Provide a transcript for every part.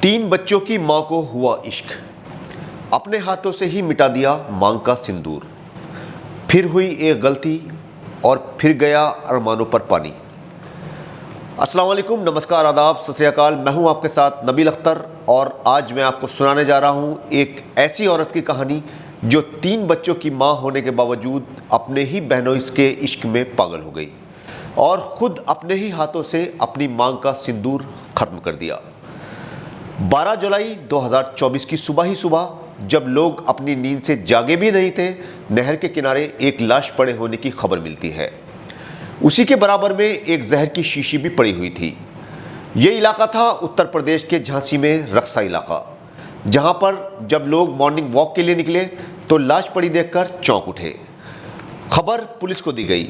तीन बच्चों की मां को हुआ इश्क, अपने हाथों से ही मिटा दिया मांग का सिंदूर। फिर हुई एक गलती और फिर गया अरमानों पर पानी। अस्सलाम वालेकुम, नमस्कार, आदाब, सत श्री अकाल। मैं हूं आपके साथ नबील अख्तर और आज मैं आपको सुनाने जा रहा हूं एक ऐसी औरत की कहानी जो तीन बच्चों की मां होने के बावजूद अपने ही बहनोई के इश्क में पागल हो गई और ख़ुद अपने ही हाथों से अपनी मांग का सिंदूर ख़त्म कर दिया। 12 जुलाई 2024 की सुबह ही सुबह, जब लोग अपनी नींद से जागे भी नहीं थे, नहर के किनारे एक लाश पड़े होने की खबर मिलती है। उसी के बराबर में एक जहर की शीशी भी पड़ी हुई थी। ये इलाका था उत्तर प्रदेश के झांसी में रक्सा इलाका, जहां पर जब लोग मॉर्निंग वॉक के लिए निकले तो लाश पड़ी देखकर चौंक उठे। खबर पुलिस को दी गई।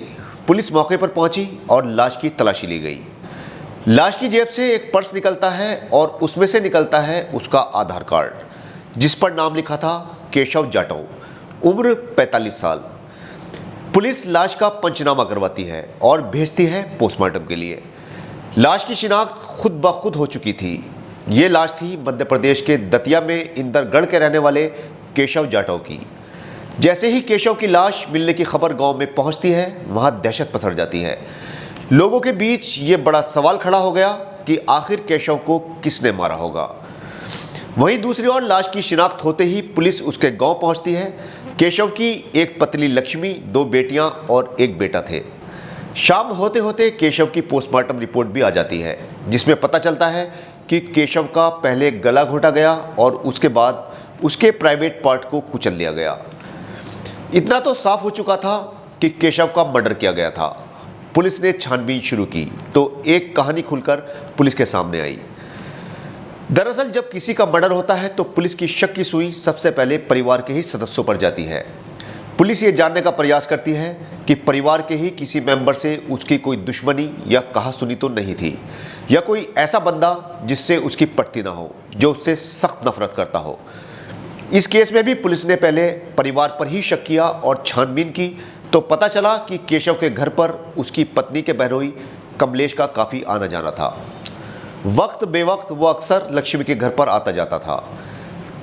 पुलिस मौके पर पहुंची और लाश की तलाशी ली गई। लाश की जेब से एक पर्स निकलता है और उसमें से निकलता है उसका आधार कार्ड, जिस पर नाम लिखा था केशव जाटव, उम्र 45 साल। पुलिस लाश का पंचनामा करवाती है और भेजती है पोस्टमार्टम के लिए। लाश की शिनाख्त खुद ब खुद हो चुकी थी। ये लाश थी मध्य प्रदेश के दतिया में इंदरगढ़ के रहने वाले केशव जाटव की। जैसे ही केशव की लाश मिलने की खबर गांव में पहुंचती है, वहां दहशत पसर जाती है। लोगों के बीच ये बड़ा सवाल खड़ा हो गया कि आखिर केशव को किसने मारा होगा। वहीं दूसरी ओर लाश की शिनाख्त होते ही पुलिस उसके गांव पहुंचती है। केशव की एक पत्नी लक्ष्मी, 2 बेटियां और एक बेटा थे। शाम होते होते केशव की पोस्टमार्टम रिपोर्ट भी आ जाती है, जिसमें पता चलता है कि केशव का पहले गला घोटा गया और उसके बाद उसके प्राइवेट पार्ट को कुचल दिया गया। इतना तो साफ हो चुका था कि केशव का मर्डर किया गया था। पुलिस ने छानबीन शुरू की तो एक कहानी खुलकर पुलिस के सामने आई। दरअसल जब किसी का मर्डर होता है तो पुलिस की शक की सुई सबसे पहले परिवार के ही सदस्यों पर जाती है। पुलिस ये जानने का प्रयास करती है कि परिवार के ही किसी मेंबर से उसकी कोई दुश्मनी या कहासुनी तो नहीं थी, या कोई ऐसा बंदा जिससे उसकी पटती ना हो, जो उससे सख्त नफरत करता हो। इस केस में भी पुलिस ने पहले परिवार पर ही शक किया और छानबीन की तो पता चला कि केशव के घर पर उसकी पत्नी के बहनोई कमलेश का काफ़ी आना जाना था। वक्त बेवक्त वो अक्सर लक्ष्मी के घर पर आता जाता था।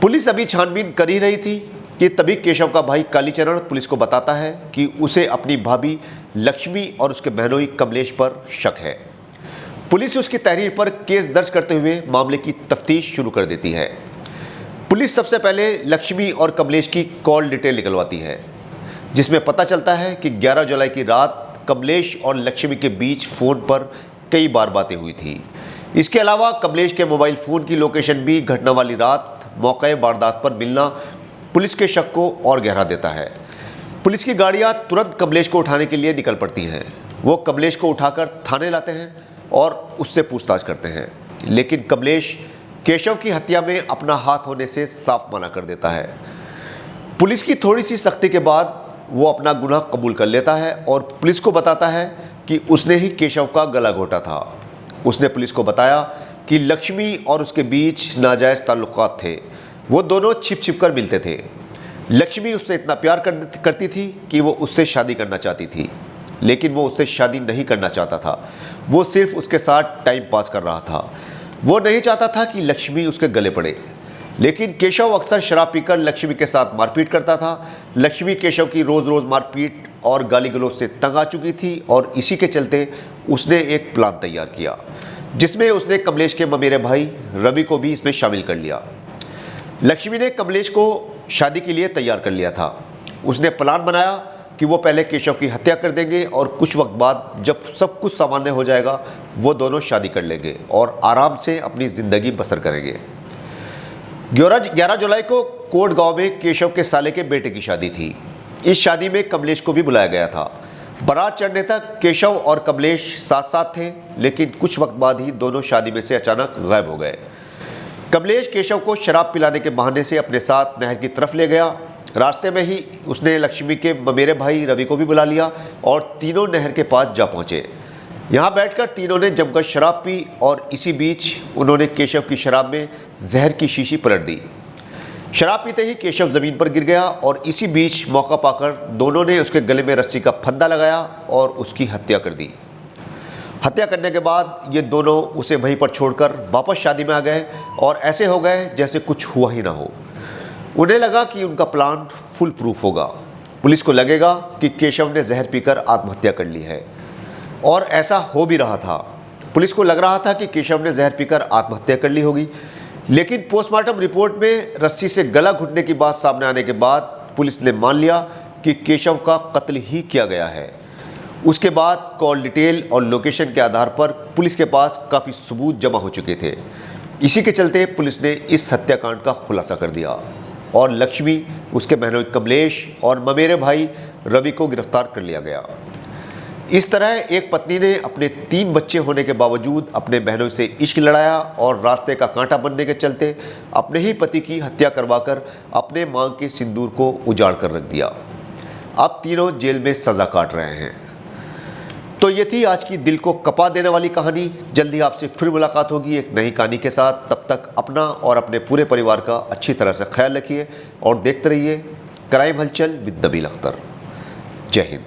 पुलिस अभी छानबीन कर ही रही थी कि तभी केशव का भाई कालीचरण पुलिस को बताता है कि उसे अपनी भाभी लक्ष्मी और उसके बहनोई कमलेश पर शक है। पुलिस उसकी तहरीर पर केस दर्ज करते हुए मामले की तफ्तीश शुरू कर देती है। पुलिस सबसे पहले लक्ष्मी और कमलेश की कॉल डिटेल निकलवाती है, जिसमें पता चलता है कि 11 जुलाई की रात कमलेश और लक्ष्मी के बीच फ़ोन पर कई बार बातें हुई थी। इसके अलावा कमलेश के मोबाइल फ़ोन की लोकेशन भी घटना वाली रात मौके वारदात पर मिलना पुलिस के शक को और गहरा देता है। पुलिस की गाड़ियां तुरंत कमलेश को उठाने के लिए निकल पड़ती हैं। वो कमलेश को उठाकर थाने लाते हैं और उससे पूछताछ करते हैं, लेकिन कमलेश केशव की हत्या में अपना हाथ होने से साफ मना कर देता है। पुलिस की थोड़ी सी सख्ती के बाद वो अपना गुनाह कबूल कर लेता है और पुलिस को बताता है कि उसने ही केशव का गला घोटा था। उसने पुलिस को बताया कि लक्ष्मी और उसके बीच नाजायज़ ताल्लुकात थे। वो दोनों छिप छिप कर मिलते थे। लक्ष्मी उससे इतना प्यार करती थी कि वो उससे शादी करना चाहती थी, लेकिन वो उससे शादी नहीं करना चाहता था। वो सिर्फ उसके साथ टाइम पास कर रहा था। वो नहीं चाहता था कि लक्ष्मी उसके गले पड़े। लेकिन केशव अक्सर शराब पीकर लक्ष्मी के साथ मारपीट करता था। लक्ष्मी केशव की रोज़ रोज़ मारपीट और गाली गलौज से तंग आ चुकी थी और इसी के चलते उसने एक प्लान तैयार किया, जिसमें उसने कमलेश के ममेरे भाई रवि को भी इसमें शामिल कर लिया। लक्ष्मी ने कमलेश को शादी के लिए तैयार कर लिया था। उसने प्लान बनाया कि वो पहले केशव की हत्या कर देंगे और कुछ वक्त बाद जब सब कुछ सामान्य हो जाएगा, वो दोनों शादी कर लेंगे और आराम से अपनी ज़िंदगी बसर करेंगे। 11 जुलाई को कोट गांव में केशव के साले के बेटे की शादी थी। इस शादी में कमलेश को भी बुलाया गया था। बारात चढ़ने तक केशव और कमलेश साथ साथ थे, लेकिन कुछ वक्त बाद ही दोनों शादी में से अचानक गायब हो गए। कमलेश केशव को शराब पिलाने के बहाने से अपने साथ नहर की तरफ ले गया। रास्ते में ही उसने लक्ष्मी के ममेरे भाई रवि को भी बुला लिया और तीनों नहर के पास जा पहुँचे। यहाँ बैठकर तीनों ने जमकर शराब पी और इसी बीच उन्होंने केशव की शराब में जहर की शीशी पलट दी। शराब पीते ही केशव ज़मीन पर गिर गया और इसी बीच मौका पाकर दोनों ने उसके गले में रस्सी का फंदा लगाया और उसकी हत्या कर दी। हत्या करने के बाद ये दोनों उसे वहीं पर छोड़कर वापस शादी में आ गए और ऐसे हो गए जैसे कुछ हुआ ही ना हो। उन्हें लगा कि उनका प्लान फुल प्रूफ होगा। पुलिस को लगेगा कि केशव ने जहर पीकर आत्महत्या कर ली है और ऐसा हो भी रहा था। पुलिस को लग रहा था कि केशव ने जहर पीकर आत्महत्या कर ली होगी, लेकिन पोस्टमार्टम रिपोर्ट में रस्सी से गला घुटने की बात सामने आने के बाद पुलिस ने मान लिया कि केशव का कत्ल ही किया गया है। उसके बाद कॉल डिटेल और लोकेशन के आधार पर पुलिस के पास काफ़ी सबूत जमा हो चुके थे। इसी के चलते पुलिस ने इस हत्याकांड का खुलासा कर दिया और लक्ष्मी, उसके बहनोई कमलेश और ममेरे भाई रवि को गिरफ्तार कर लिया गया। इस तरह एक पत्नी ने अपने 3 बच्चे होने के बावजूद अपने बहनों से इश्क लड़ाया और रास्ते का कांटा बनने के चलते अपने ही पति की हत्या करवाकर अपने मांग के सिंदूर को उजाड़ कर रख दिया। अब तीनों जेल में सज़ा काट रहे हैं। तो ये थी आज की दिल को कपा देने वाली कहानी। जल्दी आपसे फिर मुलाकात होगी एक नई कहानी के साथ। तब तक अपना और अपने पूरे परिवार का अच्छी तरह से ख्याल रखिए और देखते रहिए क्राइम हलचल विद नबील अख्तर। जय हिंद।